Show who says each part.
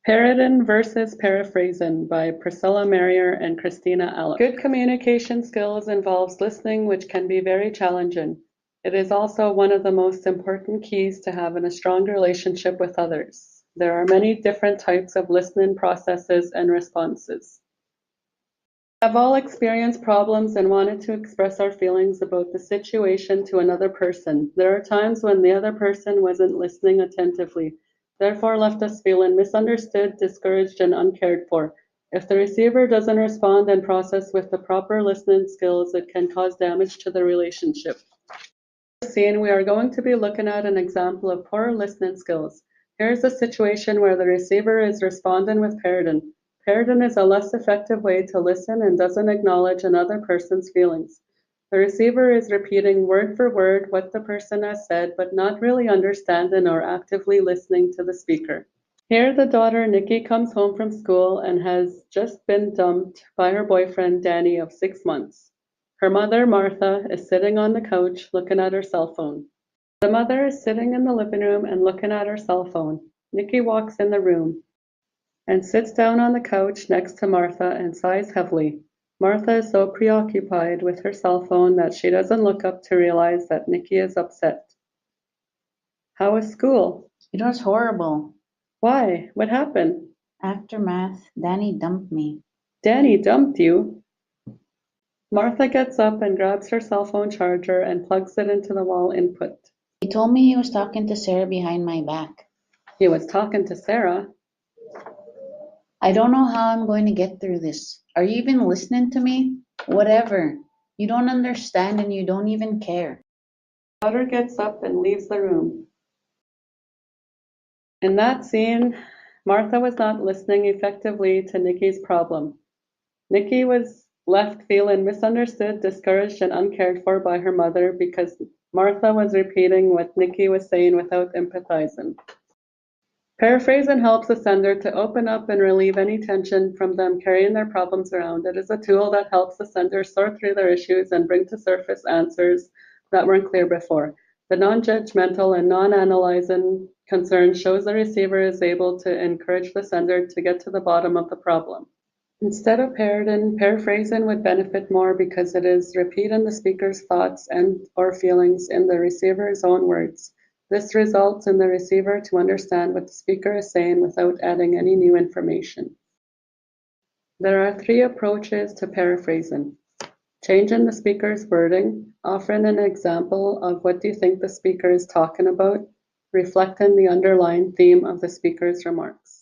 Speaker 1: Parroting versus Paraphrasing by Priscilla Marrier and Christina Allen. Good communication skills involves listening, which can be very challenging. It is also one of the most important keys to having a strong relationship with others. There are many different types of listening processes and responses. We have all experienced problems and wanted to express our feelings about the situation to another person. There are times when the other person wasn't listening attentively, therefore left us feeling misunderstood, discouraged, and uncared for. If the receiver doesn't respond and process with the proper listening skills, it can cause damage to the relationship. Scene, we are going to be looking at an example of poor listening skills. Here's a situation where the receiver is responding with parroting. Parroting is a less effective way to listen and doesn't acknowledge another person's feelings. The receiver is repeating word for word what the person has said, but not really understanding or actively listening to the speaker. Here the daughter Nikki comes home from school and has just been dumped by her boyfriend Danny of 6 months. Her mother, Martha, is sitting on the couch looking at her cell phone. The mother is sitting in the living room and looking at her cell phone. Nikki walks in the room and sits down on the couch next to Martha and sighs heavily. Martha is so preoccupied with her cell phone that she doesn't look up to realize that Nikki is upset. How was school?
Speaker 2: It was horrible.
Speaker 1: Why? What happened?
Speaker 2: After math, Danny dumped me.
Speaker 1: Danny dumped you? Martha gets up and grabs her cell phone charger and plugs it into the wall input.
Speaker 2: He told me he was talking to Sarah behind my back.
Speaker 1: He was talking to Sarah?
Speaker 2: I don't know how I'm going to get through this. Are you even listening to me? Whatever. You don't understand and you don't even care.
Speaker 1: The daughter gets up and leaves the room. In that scene, Martha was not listening effectively to Nikki's problem. Nikki was left feeling misunderstood, discouraged, and uncared for by her mother because Martha was repeating what Nikki was saying without empathizing. Paraphrasing helps the sender to open up and relieve any tension from them carrying their problems around. It is a tool that helps the sender sort through their issues and bring to surface answers that weren't clear before. The non-judgmental and non-analyzing concern shows the receiver is able to encourage the sender to get to the bottom of the problem. Instead of parroting, paraphrasing would benefit more because it is repeating the speaker's thoughts and or feelings in the receiver's own words. This results in the receiver to understand what the speaker is saying without adding any new information. There are 3 approaches to paraphrasing. Changing the speaker's wording, offering an example of what do you think the speaker is talking about, reflecting the underlying theme of the speaker's remarks.